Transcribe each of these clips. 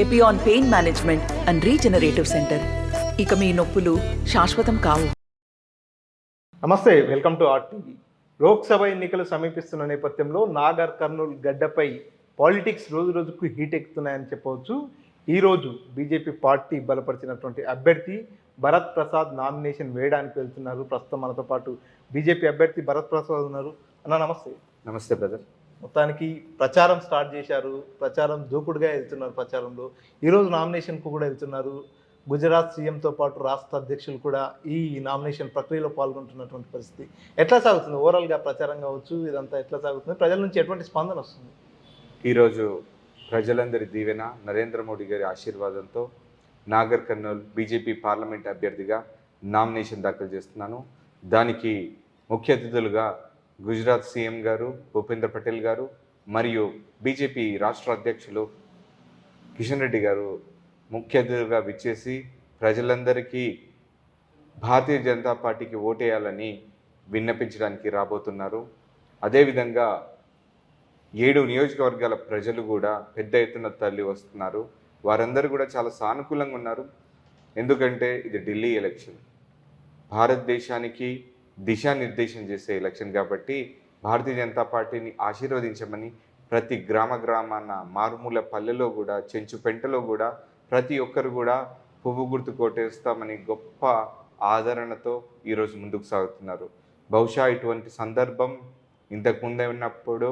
Epione pain management and regenerative centre. ఇక మీ నొప్పులు శాశ్వతం కావు. నమస్తే, వెల్కమ్ టు ఆర్టీవీ. లోక్సభ ఎన్నికలు సమీపిస్తున్న నేపథ్యంలో నాగర్ కర్నూల్ గడ్డపై పాలిటిక్స్ రోజు రోజుకు హీట్ ఎక్కుతున్నాయని చెప్పవచ్చు. ఈరోజు బీజేపీ పార్టీ బలపరిచినటువంటి అభ్యర్థి భరత్ ప్రసాద్ నామినేషన్ వేయడానికి వెళ్తున్నారు. ప్రస్తుతం మనతో పాటు బీజేపీ అభ్యర్థి భరత్ ప్రసాద్ ఉన్నారు. అన్న నమస్తే. నమస్తే బ్రదర్. మొత్తానికి ప్రచారం స్టార్ట్ చేశారు. ప్రచారం దూకుడుగా వెళ్తున్నారు. ప్రచారంలో ఈరోజు నామినేషన్కు కూడా వెళ్తున్నారు. గుజరాత్ సీఎంతో పాటు రాష్ట్ర అధ్యక్షులు కూడా ఈ నామినేషన్ ప్రక్రియలో పాల్గొంటున్నటువంటి పరిస్థితి ఎట్లా సాగుతుంది? ఓవరాల్గా ప్రచారం కావచ్చు, ఇదంతా ఎట్లా సాగుతుంది? ప్రజల నుంచి ఎటువంటి స్పందన వస్తుంది? ఈరోజు ప్రజలందరి దీవెన, నరేంద్ర మోడీ గారి ఆశీర్వాదంతో నాగర్ కర్నూల్ బీజేపీ పార్లమెంట్ అభ్యర్థిగా నామినేషన్ దాఖలు చేస్తున్నాను. దానికి ముఖ్య అతిథులుగా గుజరాత్ సీఎం గారు భూపేంద్ర పటేల్ గారు మరియు బీజేపీ రాష్ట్ర అధ్యక్షులు కిషన్ రెడ్డి గారు ముఖ్య అతిథులుగా విచ్చేసి ప్రజలందరికీ భారతీయ జనతా పార్టీకి ఓటేయాలని విన్నపించడానికి రాబోతున్నారు. అదేవిధంగా 7 నియోజకవర్గాల ప్రజలు కూడా పెద్ద ఎత్తున తరలి వస్తున్నారు. వారందరూ కూడా చాలా సానుకూలంగా ఉన్నారు. ఎందుకంటే ఇది ఢిల్లీ ఎలక్షన్, భారతదేశానికి దిశానిర్దేశం చేసే ఎలక్షన్ కాబట్టి భారతీయ జనతా పార్టీని ఆశీర్వదించమని ప్రతి గ్రామాన మారుమూల పల్లెలో కూడా, చెంచు పెంటలో కూడా ప్రతి ఒక్కరు కూడా పువ్వు గుర్తు కోటేస్తామని గొప్ప ఆదరణతో ఈరోజు ముందుకు సాగుతున్నారు. బహుశా ఇటువంటి సందర్భం ఇంతకుముందే ఉన్నప్పుడు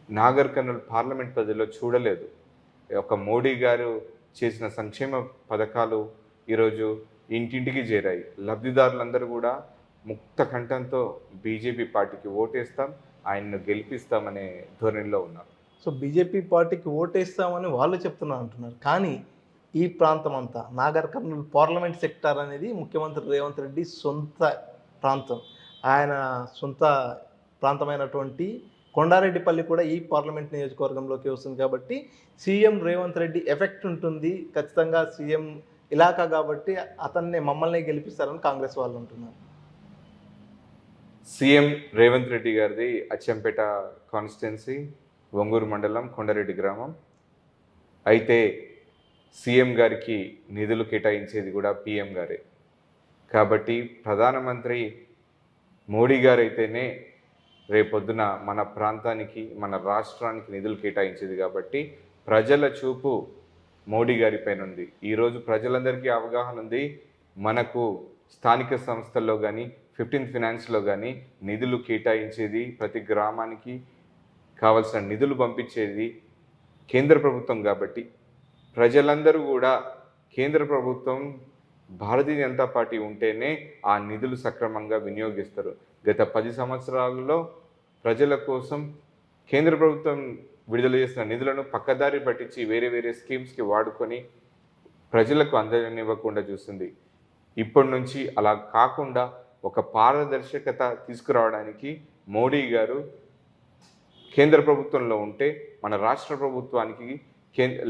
నాగర్ కర్నూల్ పార్లమెంట్ పరిధిలో చూడలేదు. ఒక మోడీ గారు చేసిన సంక్షేమ పథకాలు ఈరోజు ఇంటింటికి చేరాయి. లబ్ధిదారులందరూ కూడా ముక్త కంఠంతో బీజేపీ పార్టీకి ఓటేస్తాం, ఆయన్ను గెలిపిస్తామనే ధోరణిలో ఉన్నారు. సో బీజేపీ పార్టీకి ఓటేస్తామని వాళ్ళు అంటున్నారు. కానీ ఈ ప్రాంతం అంతా నాగర్ కర్నూల్ పార్లమెంట్ సెక్టార్ అనేది ముఖ్యమంత్రి రేవంత్ రెడ్డి సొంత ప్రాంతం. ఆయన సొంత ప్రాంతమైనటువంటి కొండారెడ్డిపల్లి కూడా ఈ పార్లమెంట్ నియోజకవర్గంలోకి వస్తుంది. కాబట్టి సీఎం రేవంత్ రెడ్డి ఎఫెక్ట్ ఉంటుంది ఖచ్చితంగా. సీఎం ఇలాకా కాబట్టి మమ్మల్ని గెలిపిస్తారని కాంగ్రెస్ వాళ్ళు అంటున్నారు. సీఎం రేవంత్ రెడ్డి గారిది అచ్చంపేట కాన్స్టిట్యున్సీ, ఒంగూరు మండలం, కొండారెడ్డి గ్రామం. అయితే సీఎం గారికి నిధులు కేటాయించేది కూడా పీఎం గారే. కాబట్టి ప్రధానమంత్రి మోడీ గారైతేనే రేపొద్దున మన ప్రాంతానికి, మన రాష్ట్రానికి నిధులు కేటాయించేది. కాబట్టి ప్రజల చూపు మోడీ గారి పైన ఉంది. ఈరోజు ప్రజలందరికీ అవగాహన ఉంది. మనకు స్థానిక సంస్థల్లో కానీ 15th ఫైనాన్స్లో కానీ నిధులు కేటాయించేది, ప్రతి గ్రామానికి కావాల్సిన నిధులు పంపించేది కేంద్ర ప్రభుత్వం. కాబట్టి ప్రజలందరూ కూడా కేంద్ర ప్రభుత్వం, భారతీయ జనతా పార్టీ ఉంటేనే ఆ నిధులు సక్రమంగా వినియోగిస్తారు. గత 10 సంవత్సరాలలో ప్రజల కోసం కేంద్ర ప్రభుత్వం విడుదల చేసిన నిధులను పక్కదారి పట్టించి వేరే స్కీమ్స్కి వాడుకొని ప్రజలకు అందనివ్వకుండా చూస్తుంది. ఇప్పటి నుంచి అలా కాకుండా ఒక పారదర్శకత తీసుకురావడానికి మోడీ గారు కేంద్ర ప్రభుత్వంలో ఉంటే మన రాష్ట్ర ప్రభుత్వానికి,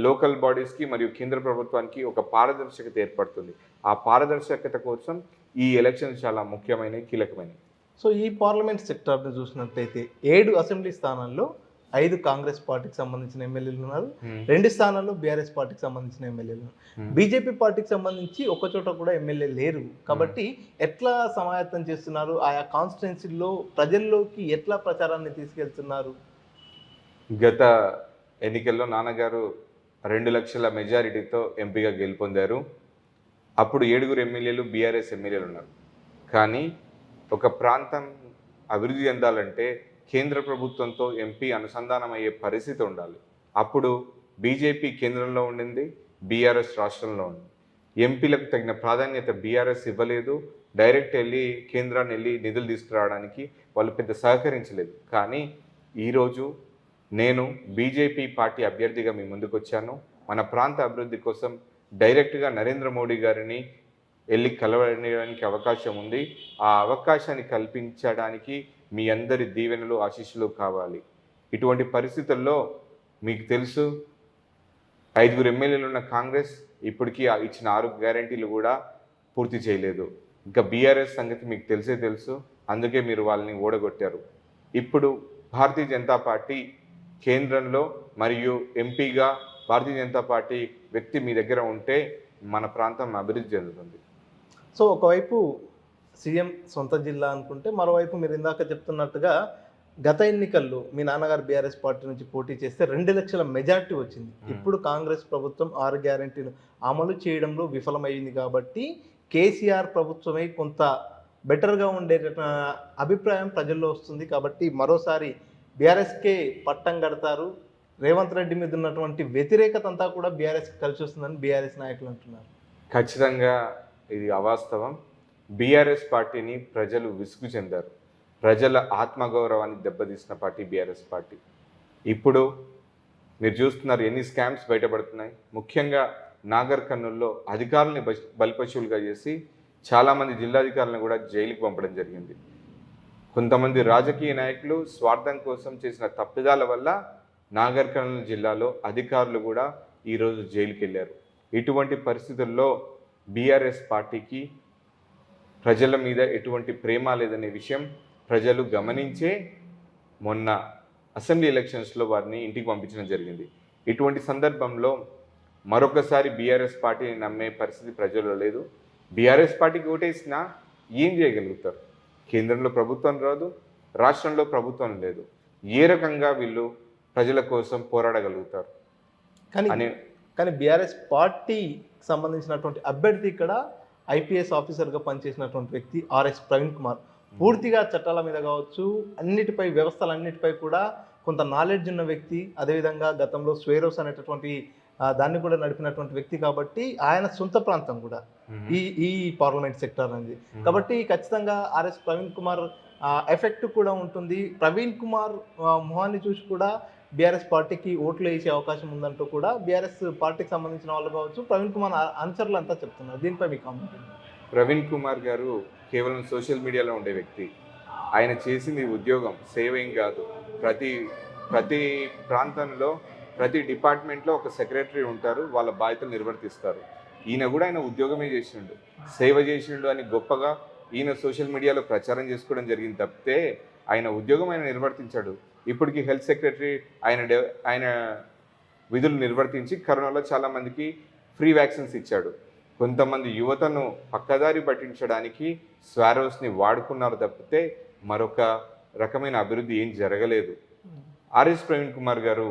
లోకల్ బాడీస్కి మరియు కేంద్ర ప్రభుత్వానికి ఒక పారదర్శకత ఏర్పడుతుంది. ఆ పారదర్శకత కోసం ఈ ఎలక్షన్ చాలా ముఖ్యమైనవి, కీలకమైనవి. సో ఈ పార్లమెంట్ సెక్టార్ని చూసినట్లయితే 7 అసెంబ్లీ స్థానాల్లో 5 కాంగ్రెస్ పార్టీకి సంబంధించిన ఎమ్మెల్యేలు ఉన్నారు. 2 స్థానాల్లో బీఆర్ఎస్ పార్టీకి సంబంధించిన ఎమ్మెల్యేలు. బీజేపీ పార్టీకి సంబంధించి ఒక చోట కూడా ఎమ్మెల్యే లేరు. కాబట్టి ఎట్లా సమాయత్తం చేస్తున్నారు? ఆయా కాన్స్టిట్యున్సీల్లో ప్రజల్లోకి ఎట్లా ప్రచారాన్ని తీసుకెళ్తున్నారు? గత ఎన్నికల్లో నాన్నగారు 2 లక్షల మెజారిటీతో ఎంపీగా గెలుపొందారు. అప్పుడు 7 ఎమ్మెల్యేలు బీఆర్ఎస్ ఎమ్మెల్యేలు ఉన్నారు. కానీ ఒక ప్రాంతం అభివృద్ధి చెందాలంటే కేంద్ర ప్రభుత్వంతో ఎంపీ అనుసంధానం అయ్యే పరిస్థితి ఉండాలి. అప్పుడు బీజేపీ కేంద్రంలో ఉండింది, బీఆర్ఎస్ రాష్ట్రంలో ఉంది. ఎంపీలకు తగిన ప్రాధాన్యత బీఆర్ఎస్ ఇవ్వలేదు. డైరెక్ట్ కేంద్రాన్ని వెళ్ళి నిధులు తీసుకురావడానికి వాళ్ళు పెద్ద సహకరించలేదు. కానీ ఈరోజు నేను బీజేపీ పార్టీ అభ్యర్థిగా మీ ముందుకు వచ్చాను. మన ప్రాంత అభివృద్ధి కోసం డైరెక్ట్గా నరేంద్ర మోడీ గారిని వెళ్ళి కలవడానికి అవకాశం ఉంది. ఆ అవకాశాన్ని కల్పించడానికి మీ అందరి దీవెనలు, ఆశీస్సులు కావాలి. ఇటువంటి పరిస్థితుల్లో మీకు తెలుసు 5 ఎమ్మెల్యేలు ఉన్న కాంగ్రెస్ ఇప్పటికీ ఇచ్చిన 6 గ్యారంటీలు కూడా పూర్తి చేయలేదు. ఇంకా బీఆర్ఎస్ సంగతి మీకు తెలుసు. అందుకే మీరు వాళ్ళని ఓడగొట్టారు. ఇప్పుడు భారతీయ జనతా పార్టీ కేంద్రంలో మరియు ఎంపీగా భారతీయ జనతా పార్టీ వ్యక్తి మీ దగ్గర ఉంటే మన ప్రాంతం అభివృద్ధి చెందుతుంది. సో ఒకవైపు సీఎం సొంత జిల్లా అనుకుంటే, మరోవైపు మీరు ఇందాక చెప్తున్నట్టుగా గత ఎన్నికల్లో మీ నాన్నగారు బీఆర్ఎస్ పార్టీ నుంచి పోటీ చేస్తే 2 లక్షల మెజార్టీ వచ్చింది. ఇప్పుడు కాంగ్రెస్ ప్రభుత్వం 6 గ్యారెంటీలు అమలు చేయడంలో విఫలమైంది కాబట్టి కేసీఆర్ ప్రభుత్వమే కొంత బెటర్గా ఉండే అభిప్రాయం ప్రజల్లో వస్తుంది. కాబట్టి మరోసారి బీఆర్ఎస్కే పట్టం కడతారు. రేవంత్ రెడ్డి మీద ఉన్నటువంటి వ్యతిరేకత అంతా కూడా బీఆర్ఎస్కి కలిసి వస్తుందని బీఆర్ఎస్ నాయకులు అంటున్నారు. ఖచ్చితంగా ఇది అవాస్తవం. బీఆర్ఎస్ పార్టీని ప్రజలు విసుగు చెందారు. ప్రజల ఆత్మగౌరవాన్ని దెబ్బతీసిన పార్టీ బీఆర్ఎస్ పార్టీ. ఇప్పుడు మీరు చూస్తున్నారు ఎన్ని స్కామ్స్ బయటపడుతున్నాయి. ముఖ్యంగా నాగర్ కర్నూల్లో అధికారులని బలిపశువులుగా చేసి చాలామంది జిల్లాధికారులను కూడా జైలుకి పంపడం జరిగింది. కొంతమంది రాజకీయ నాయకులు స్వార్థం కోసం చేసిన తప్పిదాల వల్ల నాగర్ కర్నూలు జిల్లాలో అధికారులు కూడా ఈరోజు జైలుకి వెళ్ళారు. ఇటువంటి పరిస్థితుల్లో బీఆర్ఎస్ పార్టీకి ప్రజల మీద ఎటువంటి ప్రేమ లేదనే విషయం ప్రజలు గమనించే మొన్న అసెంబ్లీ ఎలక్షన్స్లో వారిని ఇంటికి పంపించడం జరిగింది. ఇటువంటి సందర్భంలో మరొకసారి బీఆర్ఎస్ పార్టీని నమ్మే పరిస్థితి ప్రజల్లో లేదు. బీఆర్ఎస్ పార్టీకి ఓటేసినా ఏం చేయగలుగుతారు? కేంద్రంలో ప్రభుత్వం రాదు, రాష్ట్రంలో ప్రభుత్వం లేదు. ఏ రకంగా వీళ్ళు ప్రజల కోసం పోరాడగలుగుతారు? కానీ బీఆర్ఎస్ పార్టీకి సంబంధించినటువంటి అభ్యర్థి ఇక్కడ ఐపీఎస్ ఆఫీసర్గా పనిచేసినటువంటి వ్యక్తి ఆర్ఎస్ ప్రవీణ్ కుమార్ పూర్తిగా చట్టాల మీద కావచ్చు, అన్నిటిపై వ్యవస్థలన్నిటిపై కూడా కొంత నాలెడ్జ్ ఉన్న వ్యక్తి. అదేవిధంగా గతంలో స్వేరోస్ అనేటటువంటి దాన్ని కూడా నడిపినటువంటి వ్యక్తి కాబట్టి ఆయన సొంత ప్రాంతం కూడా ఈ పార్లమెంట్ సెక్టర్ అనేది. కాబట్టి ఖచ్చితంగా ఆర్ఎస్ ప్రవీణ్ కుమార్ ఎఫెక్ట్ కూడా ఉంటుంది. ప్రవీణ్ కుమార్ మొహాన్ని చూసి కూడా బీఆర్ఎస్ పార్టీకి ఓట్లు వేసే అవకాశం ఉందంటూ కూడా బీఆర్ఎస్ పార్టీకి సంబంధించిన వాళ్ళు కావచ్చు, ప్రవీణ్ కుమార్ అనుచరులు అంతా చెప్తున్నారు. దీనిపై మీ కామెంట్? ప్రవీణ్ కుమార్ గారు కేవలం సోషల్ మీడియాలో ఉండే వ్యక్తి. ఆయన చేసింది ఉద్యోగం, సేవ ఏం కాదు. ప్రతి ప్రాంతంలో ప్రతి డిపార్ట్మెంట్లో ఒక సెక్రటరీ ఉంటారు, వాళ్ళ బాధ్యతలు నిర్వర్తిస్తారు. ఈయన కూడా ఆయన ఉద్యోగమే చేసిండు, సేవ చేసిండు అని గొప్పగా ఈయన సోషల్ మీడియాలో ప్రచారం చేసుకోవడం జరిగింది తప్పితే ఆయన ఉద్యోగం ఆయన నిర్వర్తించాడు. ఇప్పటికీ హెల్త్ సెక్రటరీ ఆయన విధులు నిర్వర్తించి కరోనాలో చాలామందికి ఫ్రీ వ్యాక్సిన్స్ ఇచ్చాడు. కొంతమంది యువతను పక్కదారి పట్టించడానికి స్వారోస్ని వాడుకున్నారు తప్పితే మరొక రకమైన అభివృద్ధి ఏం జరగలేదు. ఆర్ఎస్ ప్రవీణ్ కుమార్ గారు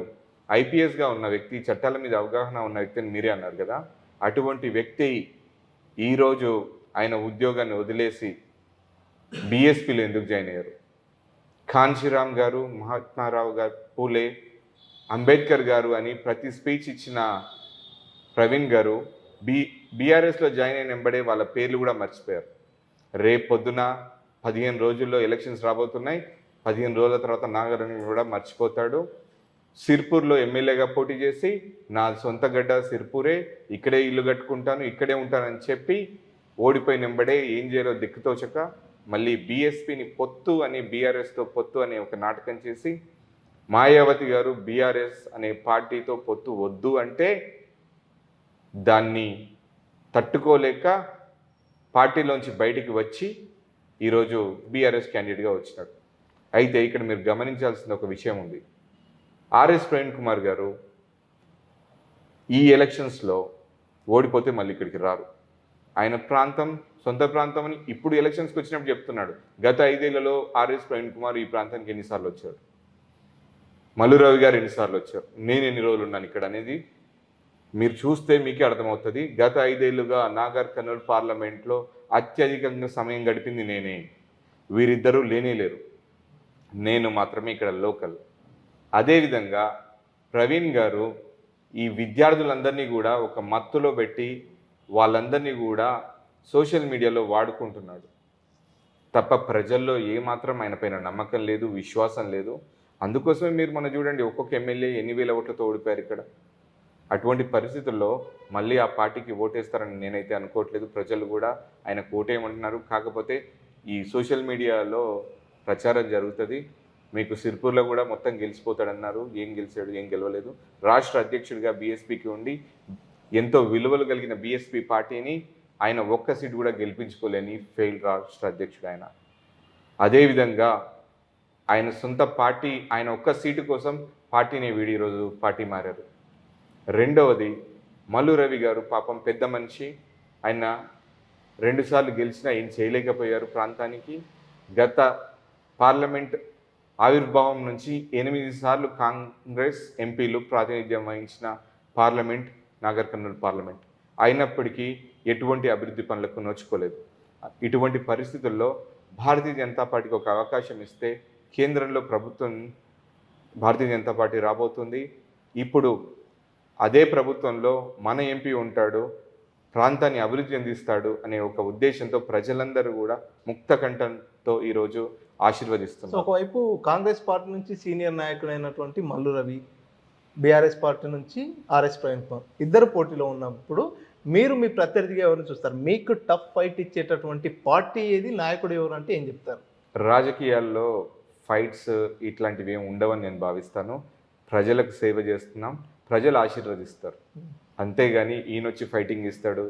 ఐపీఎస్గా ఉన్న వ్యక్తి, చట్టాల మీద అవగాహన ఉన్న వ్యక్తి అని మీరే అన్నారు కదా. అటువంటి వ్యక్తి ఈరోజు ఆయన ఉద్యోగాన్ని వదిలేసి బీఎస్పీలో ఎందుకు జాయిన్ అయ్యారు? కాంశీరామ్ గారు, మహాత్మారావు గారు, పూలే, అంబేద్కర్ గారు అని ప్రతి స్పీచ్ ఇచ్చిన ప్రవీణ్ గారు బీఆర్ఎస్లో జాయిన్ అయిన వెంబడే వాళ్ళ పేర్లు కూడా మర్చిపోయారు. రేపు పొద్దున 15 రోజుల్లో ఎలక్షన్స్ రాబోతున్నాయి. 15 రోజుల తర్వాత నాగర్ కూడా మర్చిపోతాడు. సిర్పూర్లో ఎమ్మెల్యేగా పోటీ చేసి నా సొంత గడ్డ సిర్పూరే, ఇక్కడే ఇల్లు కట్టుకుంటాను, ఇక్కడే ఉంటానని చెప్పి ఓడిపోయిన వెంబడే ఏం చేయాలో దిక్కుతోచక మళ్ళీ బీఎస్పీని పొత్తు అని, బీఆర్ఎస్తో పొత్తు అనే ఒక నాటకం చేసి మాయావతి గారు బీఆర్ఎస్ అనే పార్టీతో పొత్తు వద్దు అంటే దాన్ని తట్టుకోలేక పార్టీలోంచి బయటికి వచ్చి ఈరోజు బీఆర్ఎస్ క్యాండిడేట్గా వచ్చినాడు. అయితే ఇక్కడ మీరు గమనించాల్సిన ఒక విషయం ఉంది. ఆర్ఎస్ ప్రవీణ్ కుమార్ గారు ఈ ఎలక్షన్స్లో ఓడిపోతే మళ్ళీ ఇక్కడికి రారు. ఆయన ప్రాంతం సొంత ప్రాంతం అని ఇప్పుడు ఎలక్షన్స్కి వచ్చినప్పుడు చెప్తున్నాడు. గత 5 ఏళ్లలో ఆర్ఎస్ ప్రవీణ్ కుమార్ ఈ ప్రాంతానికి ఎన్నిసార్లు వచ్చాడు, మల్లురావు గారు ఎన్నిసార్లు వచ్చారు, నేను ఎన్ని రోజులు ఉన్నాను ఇక్కడ అనేది మీరు చూస్తే మీకే అర్థమవుతుంది. గత 5 ఏళ్లుగా నాగర్ కర్నూలు పార్లమెంట్లో అత్యధికంగా సమయం గడిపింది నేనే. వీరిద్దరూ లేనేలేరు, నేను మాత్రమే ఇక్కడ లోకల్. అదేవిధంగా ప్రవీణ్ గారు ఈ విద్యార్థులందరినీ కూడా ఒక మత్తులో పెట్టి వాళ్ళందరినీ కూడా సోషల్ మీడియాలో వాడుకుంటున్నాడు తప్ప ప్రజల్లో ఏమాత్రం ఆయన పైన నమ్మకం లేదు, విశ్వాసం లేదు. అందుకోసమే మీరు మనం చూడండి, ఒక్కొక్క ఎమ్మెల్యే ఎన్ని వేల ఓట్లతో ఓడిపోయారు ఇక్కడ. అటువంటి పరిస్థితుల్లో మళ్ళీ ఆ పార్టీకి ఓటేస్తారని నేనైతే అనుకోవట్లేదు. ప్రజలు కూడా ఆయనకు ఓటేయమంటున్నారు. కాకపోతే ఈ సోషల్ మీడియాలో ప్రచారం జరుగుతుంది, మీకు సిర్పూర్లో కూడా మొత్తం గెలిచిపోతాడన్నారు. ఏం గెలిచాడు, ఏం గెలవలేదు. రాష్ట్ర అధ్యక్షుడిగా బీఎస్పీకి ఉండి ఎంతో విలువలు కలిగిన బీఎస్పీ పార్టీని ఆయన ఒక్క సీటు కూడా గెలిపించుకోలేని ఫెయిల్డ్ రాష్ట్ర అధ్యక్షుడు ఆయన. అదేవిధంగా ఆయన సొంత పార్టీ, ఆయన ఒక్క సీటు కోసం పార్టీని వీడి ఈరోజు పార్టీ మారారు. రెండవది మల్లు రవి గారు పాపం పెద్ద మనిషి, ఆయన 2 సార్లు గెలిచినా ఏం చేయలేకపోయారు ప్రాంతానికి. గత పార్లమెంట్ ఆవిర్భావం నుంచి 8 సార్లు కాంగ్రెస్ ఎంపీలు ప్రాతినిధ్యం వహించిన పార్లమెంట్ నాగర్ కర్నూలు పార్లమెంట్, అయినప్పటికీ ఎటువంటి అభివృద్ధి పనులకు నోచుకోలేదు. ఇటువంటి పరిస్థితుల్లో భారతీయ జనతా పార్టీకి ఒక అవకాశం ఇస్తే కేంద్రంలో ప్రభుత్వం భారతీయ జనతా పార్టీ రాబోతుంది. ఇప్పుడు అదే ప్రభుత్వంలో మన ఎంపీ ఉంటాడు, ప్రాంతాన్ని అభివృద్ధి చెందిస్తాడు అనే ఒక ఉద్దేశంతో ప్రజలందరూ కూడా ముక్త కంఠంతో ఈరోజు ఆశీర్వదిస్తున్నారు. సో ఒకవైపు కాంగ్రెస్ పార్టీ నుంచి సీనియర్ నాయకుడైనటువంటి మల్లు రవి, బీఆర్ఎస్ పార్టీ నుంచి ఆర్ఎస్ ప్రవీణ్ కుమార్ ఇద్దరు పోటీలో ఉన్నప్పుడు మీరు మీ ప్రత్యర్థిగా ఎవరిని చూస్తారు? మీకు టఫ్ ఫైట్ ఇచ్చేటటువంటి పార్టీ ఏది, నాయకుడు ఎవరు అంటే ఏం చెప్తారు? రాజకీయాల్లో ఫైట్స్ ఇట్లాంటివి ఏమి ఉండవని నేను భావిస్తాను. ప్రజలకు సేవ చేస్తున్నాం, ప్రజలు ఆశీర్వదిస్తారు. అంతేగాని ఈయన వచ్చి ఫైటింగ్ ఇస్తాడు,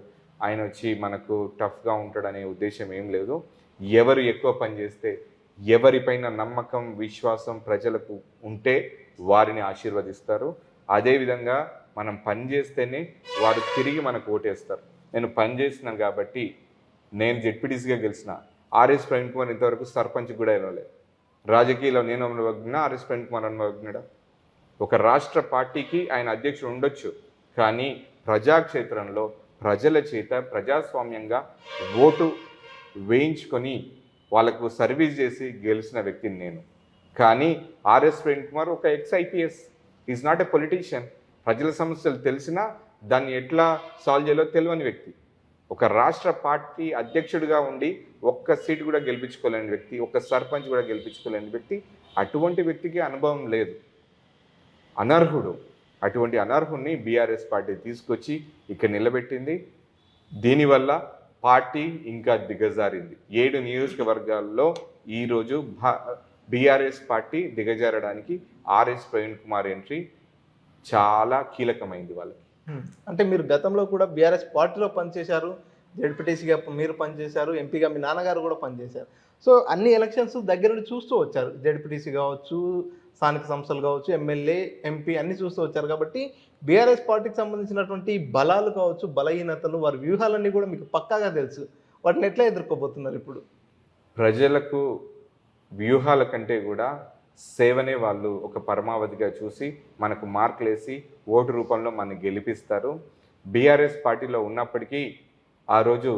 ఆయన వచ్చి మనకు టఫ్గా ఉంటాడు అనే ఉద్దేశం ఏం లేదు. ఎవరు ఎక్కువ పని చేస్తే, ఎవరిపైన నమ్మకం విశ్వాసం ప్రజలకు ఉంటే వారిని ఆశీర్వదిస్తారు. అదేవిధంగా మనం పని చేస్తేనే వారు తిరిగి మనకు ఓటేస్తారు. నేను పని చేసినాను కాబట్టి నేను జెడ్పీటీసీగా గెలిచిన. ఆర్ఎస్ ప్రవీణ్ కుమార్ ఇంతవరకు సర్పంచ్ కూడా ఇవ్వలేదు. రాజకీయాల్లో నేను అనుభవజ్ఞ, ఆర్ఎస్ ప్రవీణ్ కుమార్ అనుభవజ్ఞుడా? ఒక రాష్ట్ర పార్టీకి ఆయన అధ్యక్షుడు ఉండొచ్చు, కానీ ప్రజాక్షేత్రంలో ప్రజల చేత ప్రజాస్వామ్యంగా ఓటు వేయించుకొని వాళ్ళకు సర్వీస్ చేసి గెలిచిన వ్యక్తిని నేను. కానీ ఆర్ఎస్ ప్రవీణ్ కుమార్ ఒక ఎక్స్-IPS, ఈజ్ నాట్ ఎ పొలిటీషియన్. ప్రజల సమస్యలు తెలిసినా దాన్ని ఎట్లా సాల్వ్ చేయాలో తెలియని వ్యక్తి. ఒక రాష్ట్ర పార్టీ అధ్యక్షుడిగా ఉండి ఒక్క సీటు కూడా గెలిపించుకోలేని వ్యక్తి, ఒక్క సర్పంచ్ కూడా గెలిపించుకోలేని వ్యక్తి. అటువంటి వ్యక్తికి అనుభవం లేదు, అనర్హుడు. అటువంటి అనర్హుడిని బీఆర్ఎస్ పార్టీ తీసుకొచ్చి ఇక్కడ నిలబెట్టింది. దీనివల్ల పార్టీ ఇంకా దిగజారింది. 7 నియోజకవర్గాల్లో ఈరోజు బీఆర్ఎస్ పార్టీ దిగజారడానికి ఆర్ఎస్ ప్రవీణ్ కుమార్ ఎంట్రీ చాలా కీలకమైంది వాళ్ళకి. అంటే మీరు గతంలో కూడా బీఆర్ఎస్ పార్టీలో పనిచేశారు, జెడ్పీటీసీగా మీరు పనిచేశారు, ఎంపీగా మీ నాన్నగారు కూడా పనిచేశారు. సో అన్ని ఎలక్షన్స్ దగ్గర నుండి చూస్తూ వచ్చారు. జెడ్పీటీసీ కావచ్చు, స్థానిక సంస్థలు కావచ్చు, ఎమ్మెల్యే, ఎంపీ అన్ని చూస్తూ వచ్చారు. కాబట్టి బీఆర్ఎస్ పార్టీకి సంబంధించినటువంటి బలాలు కావచ్చు, బలహీనతలు, వారి వ్యూహాలన్నీ కూడా మీకు పక్కాగా తెలుసు. వాటిని ఎట్లా ఎదుర్కోబోతున్నారు ఇప్పుడు? ప్రజలకు వ్యూహాల కంటే కూడా సేవనే వాళ్ళు ఒక పరమావధిగా చూసి మనకు మార్కులేసి ఓటు రూపంలో మనని గెలిపిస్తారు. బీఆర్ఎస్ పార్టీలో ఉన్నప్పటికీ ఆ రోజు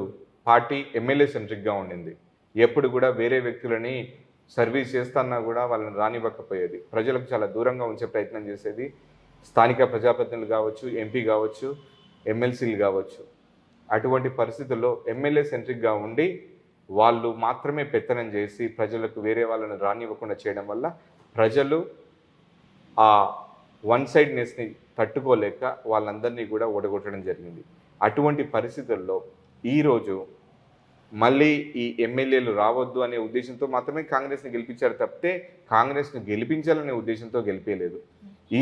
పార్టీ ఎమ్మెల్యే సెంట్రిక్గా ఉండింది. ఎప్పుడు కూడా వేరే వ్యక్తులని సర్వీస్ చేస్తున్నా కూడా వాళ్ళని రానివ్వకపోయేది. ప్రజలకు చాలా దూరంగా ఉంచే ప్రయత్నం చేసేది. స్థానిక ప్రజాప్రతినిధులు కావచ్చు, ఎంపీ కావచ్చు, ఎమ్మెల్సీలు కావచ్చు. అటువంటి పరిస్థితుల్లో ఎమ్మెల్యే సెంట్రిక్గా ఉండి వాళ్ళు మాత్రమే పెత్తనం చేసి ప్రజలకు వేరే వాళ్ళని రానివ్వకుండా చేయడం వల్ల ప్రజలు ఆ వన్ సైడ్నెస్ని తట్టుకోలేక వాళ్ళందరినీ కూడా ఓడగొట్టడం జరిగింది. అటువంటి పరిస్థితుల్లో ఈరోజు మళ్ళీ ఈ ఎమ్మెల్యేలు రావద్దు అనే ఉద్దేశంతో మాత్రమే కాంగ్రెస్ని గెలిపించారు తప్పితే కాంగ్రెస్ను గెలిపించాలనే ఉద్దేశంతో గెలిపేయలేదు.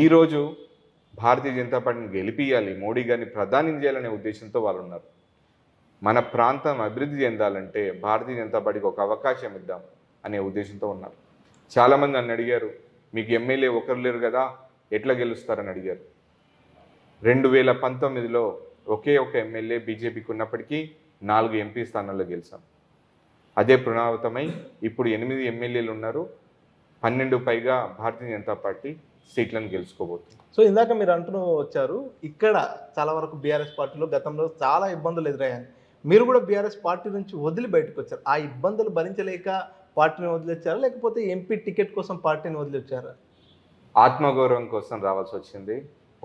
ఈరోజు భారతీయ జనతా పార్టీని గెలిపియాలి, మోడీ గారిని ప్రధాని చేయాలనే ఉద్దేశంతో వాళ్ళు ఉన్నారు. మన ప్రాంతం అభివృద్ధి చెందాలంటే భారతీయ జనతా పార్టీకి ఒక అవకాశం ఇద్దాం అనే ఉద్దేశంతో ఉన్నారు. చాలామంది నన్ను అడిగారు, మీకు ఎమ్మెల్యే ఒకరు లేరు కదా, ఎట్లా గెలుస్తారని అడిగారు. 2019లో ఒకే ఒక ఎమ్మెల్యే బీజేపీకి ఉన్నప్పటికీ 4 ఎంపీ స్థానాల్లో గెలిచాం. అదే పునరావృతమై ఇప్పుడు 8 ఎమ్మెల్యేలు ఉన్నారు. 12 పైగా భారతీయ జనతా పార్టీ సీట్లను గెలుచుకోబోతుంది. సో ఇందాక మీరు అంటూ వచ్చారు, ఇక్కడ చాలా వరకు బీఆర్ఎస్ పార్టీలో గతంలో చాలా ఇబ్బందులు ఎదురయ్యాయి. మీరు కూడా బీఆర్ఎస్ పార్టీ నుంచి వదిలి బయటకు వచ్చారు. ఆ ఇబ్బందులు భరించలేక పార్టీని వదిలేచ్చారా, లేకపోతే ఎంపీ టికెట్ కోసం పార్టీని వదిలేచ్చారా? ఆత్మగౌరవం కోసం రావాల్సి వచ్చింది.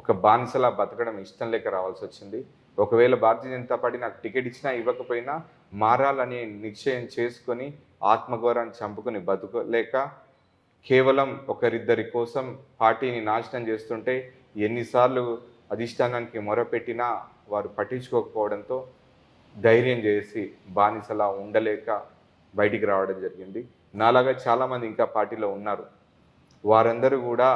ఒక బానిసలా బతకడం ఇష్టం లేక రావాల్సి వచ్చింది. ఒకవేళ భారతీయ జనతా పార్టీ నాకు టికెట్ ఇచ్చినా ఇవ్వకపోయినా మారాలనే నిశ్చయం చేసుకొని ఆత్మగౌరవాన్ని చంపుకొని బతకలేక కేవలం ఒకరిద్దరి కోసం పార్టీని నాశనం చేస్తుంటే ఎన్నిసార్లు అధిష్టానానికి మొరపెట్టినా వారు పట్టించుకోకపోవడంతో ధైర్యం చేసి బానిసలా ఉండలేక బయటికి రావడం జరిగింది. నాలాగా చాలామంది ఇంకా పార్టీలో ఉన్నారు. వారందరూ కూడా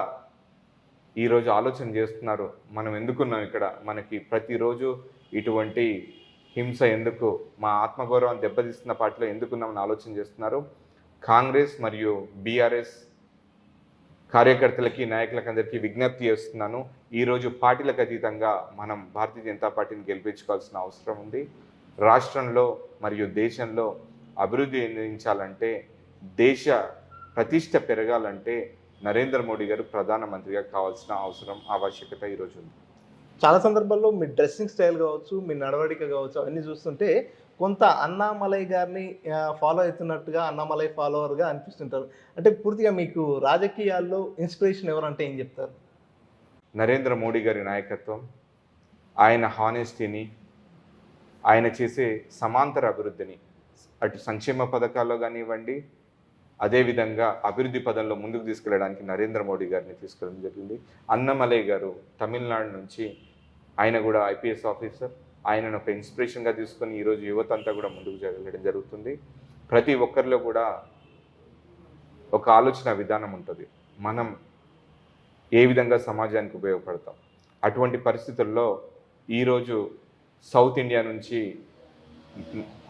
ఈరోజు ఆలోచన చేస్తున్నారు, మనం ఎందుకున్నాం ఇక్కడ, మనకి ప్రతిరోజు ఇటువంటి హింస ఎందుకు, మా ఆత్మగౌరవాన్ని దెబ్బతీస్తున్న పార్టీలో ఎందుకున్నామని ఆలోచన చేస్తున్నారు. కాంగ్రెస్ మరియు బీఆర్ఎస్ కార్యకర్తలకి, నాయకులకి అందరికీ విజ్ఞప్తి చేస్తున్నాను. ఈరోజు పార్టీలకు అతీతంగా మనం భారతీయ జనతా పార్టీని గెలిపించుకోవాల్సిన అవసరం ఉంది. రాష్ట్రంలో మరియు దేశంలో అభివృద్ధి అందించాలంటే, దేశ ప్రతిష్ట పెరగాలంటే నరేంద్ర మోడీ గారు ప్రధానమంత్రిగా కావాల్సిన ఆవశ్యకత ఈరోజు ఉంది. చాలా సందర్భాల్లో మీ డ్రెస్సింగ్ స్టైల్ కావచ్చు, మీ నడవడిక కావచ్చు, అవన్నీ చూస్తుంటే కొంత అన్నామలై గారిని ఫాలో అవుతున్నట్టుగా, అన్నామలై ఫాలోవర్గా అనిపిస్తుంటారు. అంటే పూర్తిగా మీకు రాజకీయాల్లో ఇన్స్పిరేషన్ ఎవరంటే ఏం చెప్తారు? నరేంద్ర మోడీ గారి నాయకత్వం, ఆయన హానెస్టీని, ఆయన చేసే సమాంతర అభివృద్ధిని, అటు సంక్షేమ పథకాల్లో కానివ్వండి, అదేవిధంగా అభివృద్ధి పదంలో ముందుకు తీసుకెళ్ళడానికి నరేంద్ర మోడీ గారిని తీసుకెళ్ళడం జరిగింది. అన్నమలై గారు తమిళనాడు నుంచి, ఆయన కూడా ఐపీఎస్ ఆఫీసర్, ఆయనను ఒక ఇన్స్పిరేషన్గా తీసుకొని ఈరోజు యువత అంతా కూడా ముందుకు వెళ్ళడం జరుగుతుంది. ప్రతి ఒక్కరిలో కూడా ఒక ఆలోచన విధానం ఉంటుంది, మనం ఏ విధంగా సమాజానికి ఉపయోగపడతాం. అటువంటి పరిస్థితుల్లో ఈరోజు సౌత్ ఇండియా నుంచి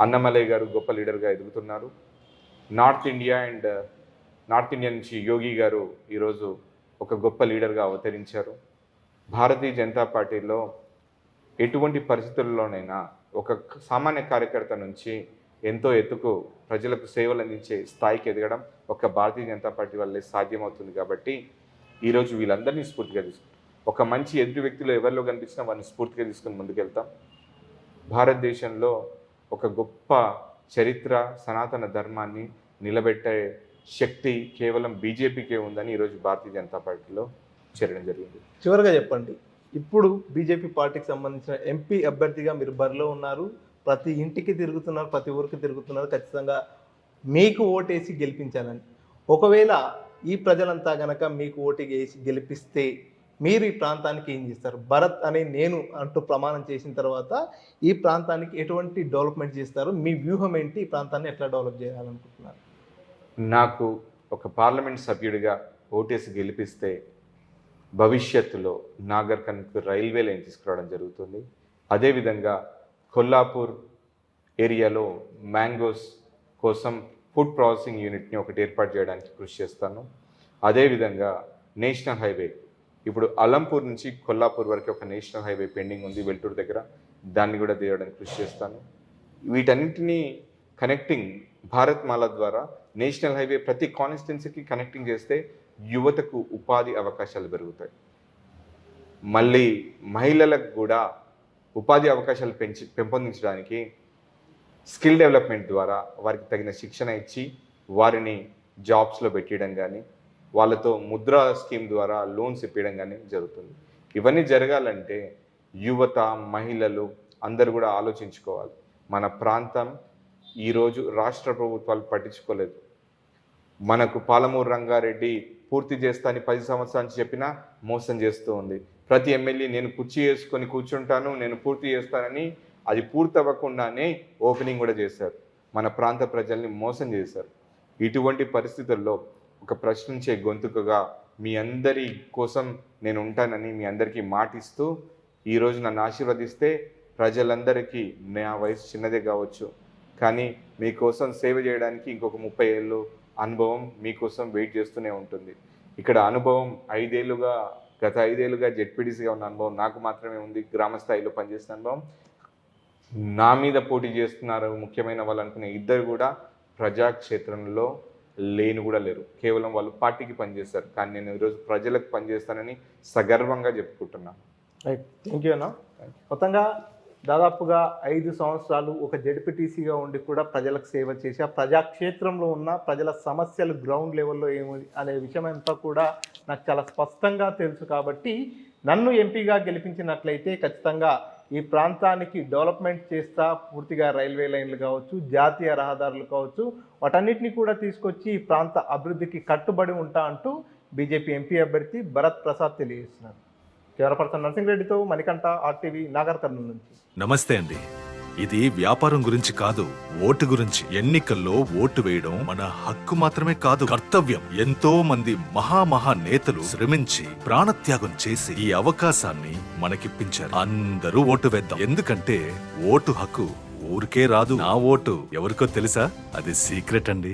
అన్నమలై గారు గొప్ప లీడర్గా ఎదుగుతున్నారు. నార్త్ ఇండియా నుంచి యోగి గారు ఈరోజు ఒక గొప్ప లీడర్గా అవతరించారు. భారతీయ జనతా పార్టీలో ఎటువంటి పరిస్థితుల్లోనైనా ఒక సామాన్య కార్యకర్త నుంచి ఎంతో ఎత్తుకు ప్రజలకు సేవలు అందించే స్థాయికి ఎదగడం ఒక భారతీయ జనతా పార్టీ వల్లే సాధ్యమవుతుంది. కాబట్టి ఈరోజు వీళ్ళందరినీ స్ఫూర్తిగా తీసుకుంటాం. ఒక మంచి ఎదుటి వ్యక్తిలో ఎవరిలో కనిపించినా వారిని స్ఫూర్తిగా తీసుకొని ముందుకెళ్తాం. భారతదేశంలో ఒక గొప్ప చరిత్ర, సనాతన ధర్మాన్ని నిలబెట్టే శక్తి కేవలం బీజేపీకే ఉందని ఈరోజు భారతీయ జనతా పార్టీలో చేరడం జరిగింది. చివరిగా చెప్పండి, ఇప్పుడు బీజేపీ పార్టీకి సంబంధించిన ఎంపీ అభ్యర్థిగా మీరు బరిలో ఉన్నారు, ప్రతి ఇంటికి తిరుగుతున్నారు, ప్రతి ఊరికి తిరుగుతున్నారు, ఖచ్చితంగా మీకు ఓటేసి గెలిపించాలని. ఒకవేళ ఈ ప్రజలంతా గనక మీకు ఓటు వేసి గెలిపిస్తే మీరు ఈ ప్రాంతానికి ఏం చేస్తారు? భరత్ అనే నేను అంటూ ప్రమాణం చేసిన తర్వాత ఈ ప్రాంతానికి ఎటువంటి డెవలప్మెంట్ చేస్తారు? మీ వ్యూహం ఏంటి? ఈ ప్రాంతాన్ని ఎట్లా డెవలప్ చేయాలనుకుంటున్నారు? నాకు ఒక పార్లమెంట్ సభ్యుడిగా ఓటేసి గెలిపిస్తే భవిష్యత్తులో నాగర్ కర్నూల్ రైల్వే లైన్ తీసుకురావడం జరుగుతుంది. అదేవిధంగా కొల్లాపూర్ ఏరియాలో మ్యాంగోస్ కోసం ఫుడ్ ప్రాసెసింగ్ యూనిట్ని ఒకటి ఏర్పాటు చేయడానికి కృషి చేస్తాను. అదేవిధంగా నేషనల్ హైవే, ఇప్పుడు అలంపూర్ నుంచి కొల్లాపూర్ వరకు ఒక నేషనల్ హైవే పెండింగ్ ఉంది వెల్టూరు దగ్గర, దాన్ని కూడా తీయడానికి కృషి చేస్తాను. వీటన్నింటినీ కనెక్టింగ్ భారత్ మాల ద్వారా నేషనల్ హైవే ప్రతి కాన్స్టిట్యున్సీకి కనెక్టింగ్ చేస్తే యువతకు ఉపాధి అవకాశాలు పెరుగుతాయి. మళ్ళీ మహిళలకు కూడా ఉపాధి అవకాశాలు పెంపొందించడానికి స్కిల్ డెవలప్మెంట్ ద్వారా వారికి తగిన శిక్షణ ఇచ్చి వారిని జాబ్స్లో పెట్టడం కానీ, వాళ్ళతో ముద్రా స్కీమ్ ద్వారా లోన్స్ ఇప్పించడం కానీ జరుగుతుంది. ఇవన్నీ జరగాలంటే యువత, మహిళలు అందరూ కూడా ఆలోచించుకోవాలి. మన ప్రాంతం ఈరోజు రాష్ట్ర ప్రభుత్వాలు పట్టించుకోలేదు. మనకు పాలమూరు రంగారెడ్డి పూర్తి చేస్తా అని 10 సంవత్సరాల నుంచి చెప్పినా మోసం చేస్తూ ఉంది. ప్రతి ఎమ్మెల్యే నేను కుర్చీ వేసుకొని కూర్చుంటాను, నేను పూర్తి చేస్తానని అది పూర్తి అవ్వకుండానే ఓపెనింగ్ కూడా చేశారు. మన ప్రాంత ప్రజల్ని మోసం చేశారు. ఇటువంటి పరిస్థితుల్లో ఒక ప్రశ్నించే గొంతుకగా మీ అందరి కోసం నేను ఉంటానని మీ అందరికీ మాటిస్తూ ఈరోజు నన్ను ఆశీర్వదిస్తే ప్రజలందరికీ, నా వయసు చిన్నదే కావచ్చు కానీ మీకోసం సేవ చేయడానికి ఇంకొక 30 ఏళ్ళు అనుభవం మీకోసం వెయిట్ చేస్తూనే ఉంటుంది. ఇక్కడ అనుభవం గత 5 ఏళ్ళుగా జెడ్పీటీసీగా ఉన్న అనుభవం నాకు మాత్రమే ఉంది. గ్రామ స్థాయిలో పనిచేసిన అనుభవం. నా మీద పోటీ చేస్తున్నారు ముఖ్యమైన వాళ్ళు అనుకునే ఇద్దరు కూడా ప్రజాక్షేత్రంలో కూడా లేరు. కేవలం వాళ్ళు పార్టీకి పనిచేస్తారు. కానీ నేను ఈరోజు ప్రజలకు పనిచేస్తానని సగర్వంగా చెప్పుకుంటున్నాను. రైట్, థ్యాంక్ యూ అన్న. మొత్తంగా దాదాపుగా 5 సంవత్సరాలు ఒక జెడ్పీటీసీగా ఉండి కూడా ప్రజలకు సేవ చేసి, ఆ ప్రజాక్షేత్రంలో ఉన్న ప్రజల సమస్యలు గ్రౌండ్ లెవెల్లో ఏమి అనే విషయం అంతా కూడా నాకు చాలా స్పష్టంగా తెలుసు. కాబట్టి నన్ను ఎంపీగా గెలిపించినట్లయితే ఖచ్చితంగా ఈ ప్రాంతానికి డెవలప్మెంట్ చేస్తా, పూర్తిగా రైల్వే లైన్లు కావచ్చు, జాతీయ రహదారులు కావచ్చు, వాటన్నిటిని కూడా తీసుకొచ్చి ఈ ప్రాంత అభివృద్ధికి కట్టుబడి ఉంటా అంటూ బీజేపీ ఎంపీ అభ్యర్థి భరత్ ప్రసాద్ తెలియజేస్తున్నారు. కెమెరాపర్సన్ నరసింహరెడ్డితో మణికంఠ, RTV, నాగర్ కర్నూల్ నుంచి. నమస్తే అండి. ఇది వ్యాపారం గురించి కాదు, ఓటు గురించి. ఎన్నికల్లో ఓటు వేయడం మన హక్కు మాత్రమే కాదు, కర్తవ్యం. ఎంతో మంది మహా నేతలు శ్రమించి ప్రాణత్యాగం చేసి ఈ అవకాశాన్ని మనకిప్పించారు. అందరూ ఓటు వేద్దాం. ఎందుకంటే ఓటు హక్కు ఊరికే రాదు. నా ఓటు ఎవరికో తెలుసా? అది సీక్రెట్ అండి.